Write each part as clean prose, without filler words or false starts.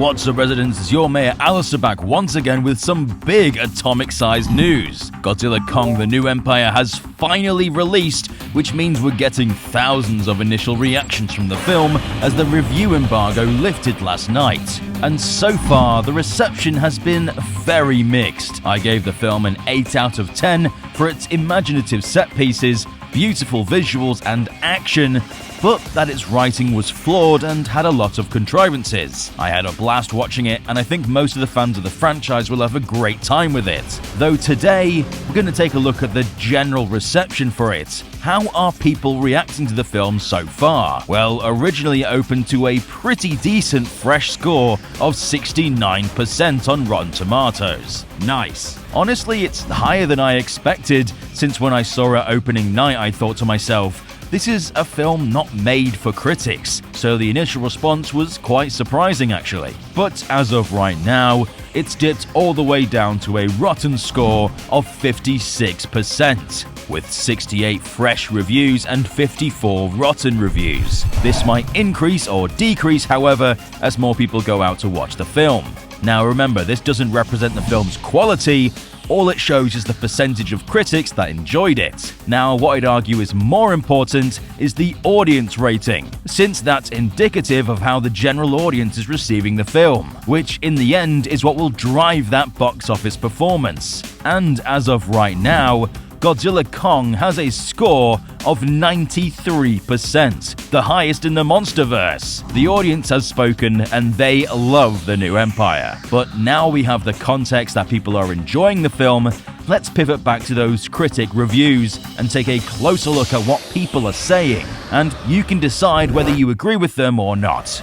What's up, residents? It's your mayor Alistair back once again with some big atomic-sized news. Godzilla Kong: The New Empire has finally released, which means we're getting thousands of initial reactions from the film as the review embargo lifted last night. And so far, the reception has been very mixed. I gave the film an 8 out of 10 for its imaginative set pieces, beautiful visuals and action, but that its writing was flawed and had a lot of contrivances. I had a blast watching it, and I think most of the fans of the franchise will have a great time with it. Though today, we're going to take a look at the general reception for it. How are people reacting to the film so far? Well, originally it opened to a pretty decent fresh score of 69% on Rotten Tomatoes. Nice. Honestly, it's higher than I expected, since when I saw it opening night I thought to myself, this is a film not made for critics, so the initial response was quite surprising actually. But as of right now, it's dipped all the way down to a rotten score of 56%, with 68 fresh reviews and 54 rotten reviews. This might increase or decrease, however, as more people go out to watch the film. Now remember, this doesn't represent the film's quality. All it shows is the percentage of critics that enjoyed it. Now, what I'd argue is more important is the audience rating, since that's indicative of how the general audience is receiving the film, which in the end is what will drive that box office performance. And as of right now, Godzilla Kong has a score of 93%, the highest in the Monsterverse. The audience has spoken and they love The New Empire. But now we have the context that people are enjoying the film, let's pivot back to those critic reviews and take a closer look at what people are saying, and you can decide whether you agree with them or not.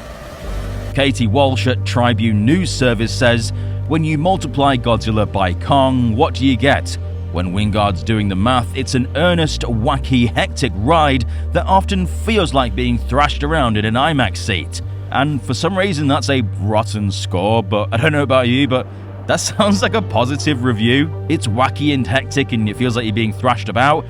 Katie Walsh at Tribune News Service says, "When you multiply Godzilla by Kong, what do you get? When Wingard's doing the math, it's an earnest, wacky, hectic ride that often feels like being thrashed around in an IMAX seat." And for some reason that's a rotten score, but I don't know about you, but that sounds like a positive review. It's wacky and hectic and it feels like you're being thrashed about.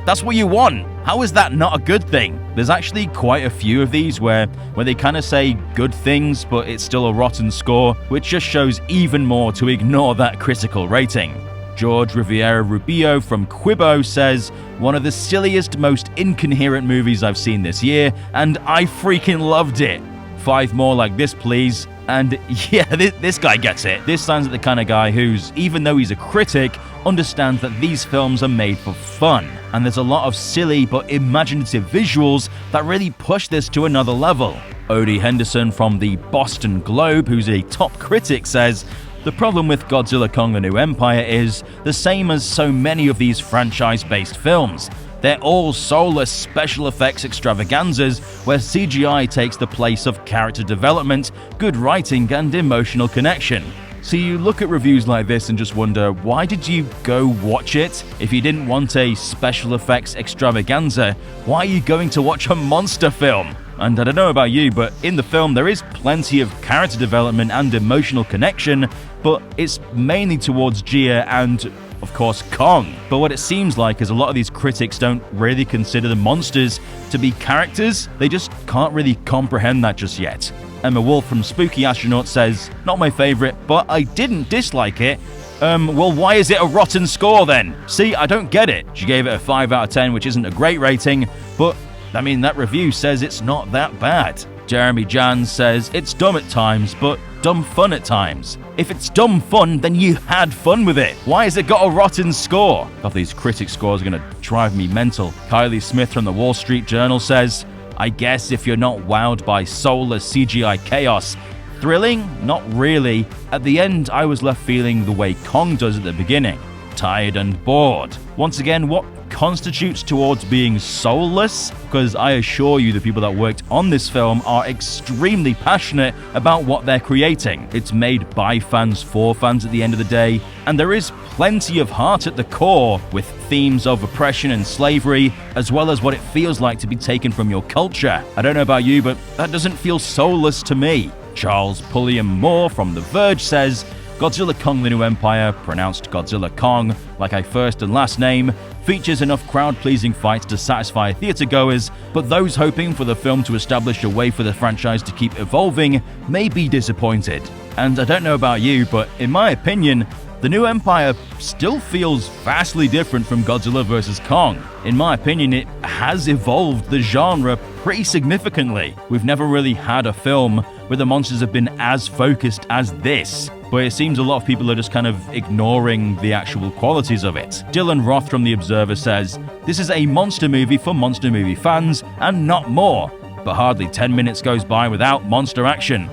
That's what you want. How is that not a good thing? There's actually quite a few of these where they kind of say good things, but it's still a rotten score, which just shows even more to ignore that critical rating. George Riviera Rubio from Quibo says, "One of the silliest, most incoherent movies I've seen this year, and I freaking loved it. 5 more like this, please." And yeah, this guy gets it. This sounds like the kind of guy who's, even though he's a critic, understands that these films are made for fun. And there's a lot of silly but imaginative visuals that really push this to another level. Odie Henderson from the Boston Globe, who's a top critic, says, "The problem with Godzilla Kong: The New Empire is the same as so many of these franchise-based films. They're all soulless special effects extravaganzas where CGI takes the place of character development, good writing, and emotional connection." So you look at reviews like this and just wonder, why did you go watch it? If you didn't want a special effects extravaganza, why are you going to watch a monster film? And I don't know about you, but in the film there is plenty of character development and emotional connection, but it's mainly towards Gia and, of course, Kong. But what it seems like is a lot of these critics don't really consider the monsters to be characters. They just can't really comprehend that just yet. Emma Wolf from Spooky Astronaut says, "Not my favorite, but I didn't dislike it." Well, why is it a rotten score then? See, I don't get it. She gave it a 5 out of 10, which isn't a great rating, but I mean, that review says it's not that bad. Jeremy Jans says, "It's dumb at times, but dumb fun at times." If it's dumb fun, then you had fun with it. Why has it got a rotten score? God, these critic scores are gonna drive me mental. Kylie Smith from the Wall Street Journal says, "I guess if you're not wowed by soulless CGI chaos, thrilling? Not really. At the end, I was left feeling the way Kong does at the beginning. Tired and bored." Once again, what constitutes towards being soulless? Because I assure you the people that worked on this film are extremely passionate about what they're creating. It's made by fans for fans at the end of the day, and there is plenty of heart at the core, with themes of oppression and slavery, as well as what it feels like to be taken from your culture. I don't know about you, but that doesn't feel soulless to me. Charles Pulliam Moore from The Verge says, "Godzilla Kong: The New Empire, pronounced Godzilla Kong, like a first and last name, features enough crowd-pleasing fights to satisfy theatergoers, but those hoping for the film to establish a way for the franchise to keep evolving may be disappointed. And I don't know about you, but in my opinion, the new Empire still feels vastly different from Godzilla vs. Kong. In my opinion, it has evolved the genre pretty significantly. We've never really had a film where the monsters have been as focused as this, but it seems a lot of people are just kind of ignoring the actual qualities of it. Dylan Roth from The Observer says, "This is a monster movie for monster movie fans, and not more. But hardly 10 minutes goes by without monster action.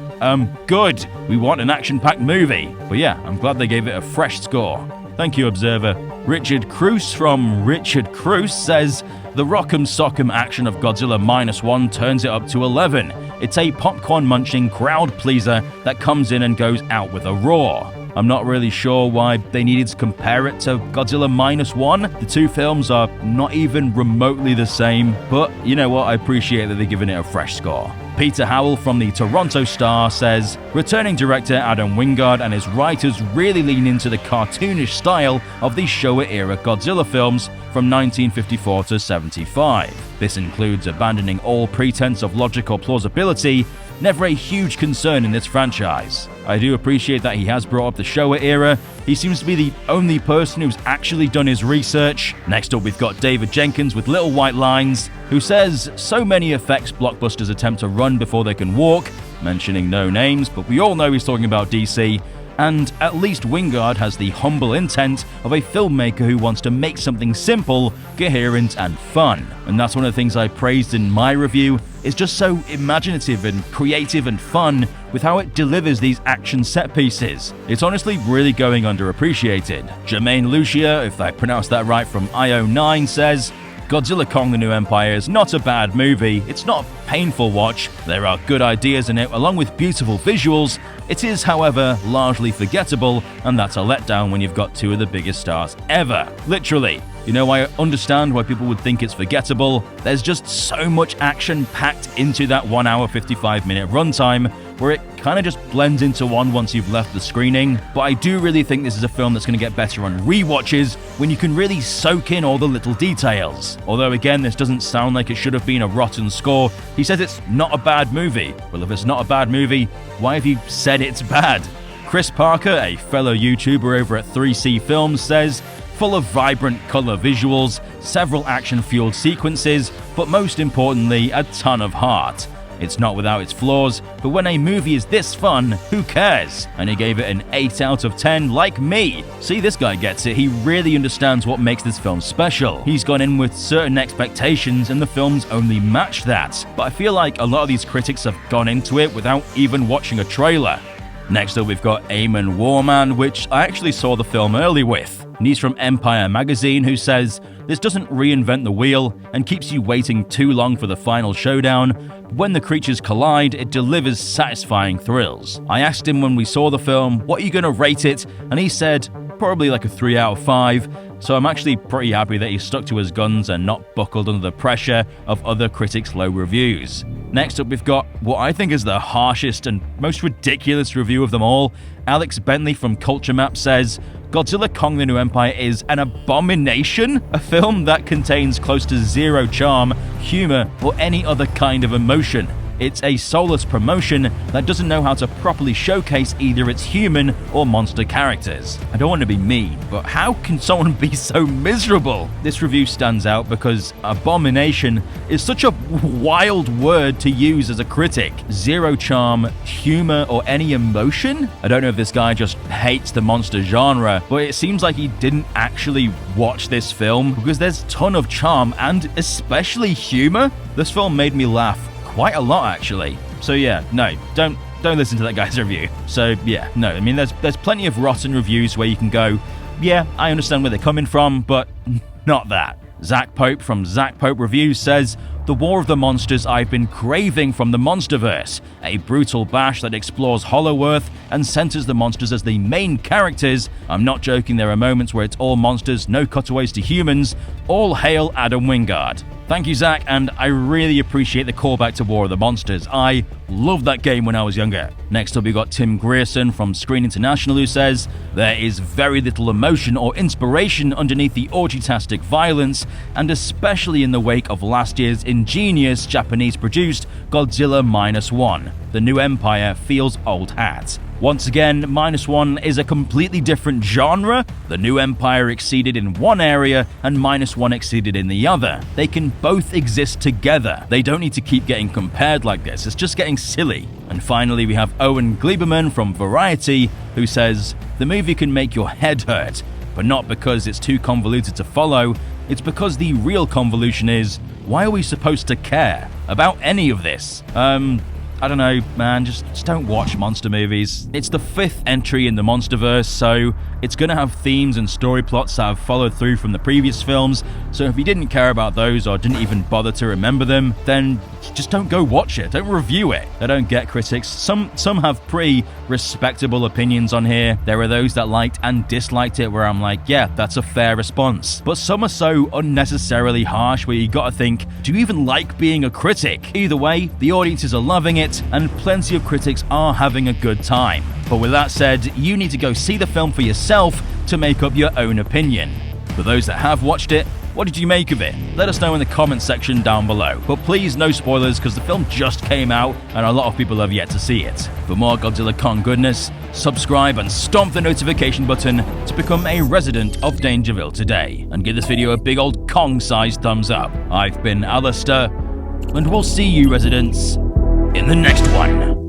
Good. We want an action-packed movie." But yeah, I'm glad they gave it a fresh score. Thank you, Observer. Richard Cruz from Richard Cruz says, "The rock'em sock'em action of Godzilla -1 turns it up to 11. It's a popcorn-munching crowd pleaser that comes in and goes out with a roar." I'm not really sure why they needed to compare it to Godzilla -1. The two films are not even remotely the same, but you know what, I appreciate that they're giving it a fresh score. Peter Howell from the Toronto Star says, "Returning director Adam Wingard and his writers really lean into the cartoonish style of the Showa-era Godzilla films from 1954 to 75. This includes abandoning all pretense of logical plausibility, never a huge concern in this franchise. I do appreciate that he has brought up the Showa era. He seems to be the only person who's actually done his research." Next up, we've got David Jenkins with Little White Lines, who says, "So many effects blockbusters attempt to run before they can walk," mentioning no names, but we all know he's talking about DC. And at least Wingard has the humble intent of a filmmaker who wants to make something simple, coherent, and fun. And that's one of the things I praised in my review. It's just so imaginative and creative and fun with how it delivers these action set pieces. It's honestly really going underappreciated. Jermaine Lucia, if I pronounced that right, from IO9 says, "Godzilla Kong the New Empire is not a bad movie. It's not a painful watch. There are good ideas in it along with beautiful visuals. It is, however, largely forgettable, and that's a letdown when you've got two of the biggest stars ever. Literally. You know, I understand why people would think it's forgettable. There's just so much action packed into that 1 hour 55 minute runtime where it kind of just blends into one once you've left the screening. But I do really think this is a film that's going to get better on rewatches when you can really soak in all the little details. Although again, this doesn't sound like it should have been a rotten score. He says it's not a bad movie. Well, if it's not a bad movie, why have you said it's bad? Chris Parker, a fellow YouTuber over at 3C Films, says, "Full of vibrant color visuals, several action-fueled sequences, but most importantly, a ton of heart. It's not without its flaws, but when a movie is this fun, who cares?" And he gave it an 8 out of 10 like me. See, this guy gets it. He really understands what makes this film special. He's gone in with certain expectations and the films only match that. But I feel like a lot of these critics have gone into it without even watching a trailer. Next up, we've got Eamon Warman, which I actually saw the film early with. And he's from Empire Magazine, who says, "This doesn't reinvent the wheel and keeps you waiting too long for the final showdown. When the creatures collide, it delivers satisfying thrills. I asked him when we saw the film, what are you going to rate it? And he said, probably like a 3 out of 5. So I'm actually pretty happy that he stuck to his guns and not buckled under the pressure of other critics' low reviews. Next up, we've got what I think is the harshest and most ridiculous review of them all. Alex Bentley from Culture Map says, "Godzilla Kong the New Empire is an abomination, a film that contains close to zero charm, humor, or any other kind of emotion. It's a soulless promotion that doesn't know how to properly showcase either its human or monster characters." I don't want to be mean, but how can someone be so miserable? This review stands out because abomination is such a wild word to use as a critic. Zero charm, humor, or any emotion? I don't know if this guy just hates the monster genre, but it seems like he didn't actually watch this film because there's a ton of charm and especially humor. This film made me laugh quite a lot, actually. So yeah, no, don't listen to that guy's review. So yeah, no, I mean, there's plenty of rotten reviews where you can go, yeah, I understand where they're coming from, but not that. Zach Pope from Zach Pope Reviews says, "The War of the Monsters I've been craving from the Monsterverse, a brutal bash that explores Hollow Earth and centers the monsters as the main characters. I'm not joking, there are moments where it's all monsters, no cutaways to humans. All hail Adam Wingard." Thank you, Zach, and I really appreciate the callback to War of the Monsters. I loved that game when I was younger. Next up, we got Tim Grierson from Screen International, who says, there is very little emotion or inspiration underneath the orgy-tastic violence, and especially in the wake of last year's ingenious Japanese-produced Godzilla -1. The new Empire feels old hat. Once again, -1 is a completely different genre. The new Empire exceeded in one area and -1 exceeded in the other. They can both exist together. They don't need to keep getting compared like this. It's just getting silly. And finally, we have Owen Gleiberman from Variety, who says, the movie can make your head hurt, but not because it's too convoluted to follow. It's because the real convolution is, why are we supposed to care about any of this? I don't know, man, just don't watch monster movies. It's the 5th entry in the Monsterverse, so it's gonna have themes and story plots that have followed through from the previous films, so if you didn't care about those or didn't even bother to remember them, then just don't go watch it, don't review it. I don't get critics. Some have pretty respectable opinions on here. There are those that liked and disliked it where I'm like, yeah, that's a fair response. But some are so unnecessarily harsh where you gotta think, do you even like being a critic? Either way, the audiences are loving it, and plenty of critics are having a good time. But with that said, you need to go see the film for yourself to make up your own opinion. For those that have watched it, what did you make of it? Let us know in the comments section down below. But please, no spoilers, because the film just came out and a lot of people have yet to see it. For more Godzilla Kong goodness, subscribe and stomp the notification button to become a resident of DangerVille today. And give this video a big old Kong-sized thumbs up. I've been Alistair, and we'll see you residents in the next one.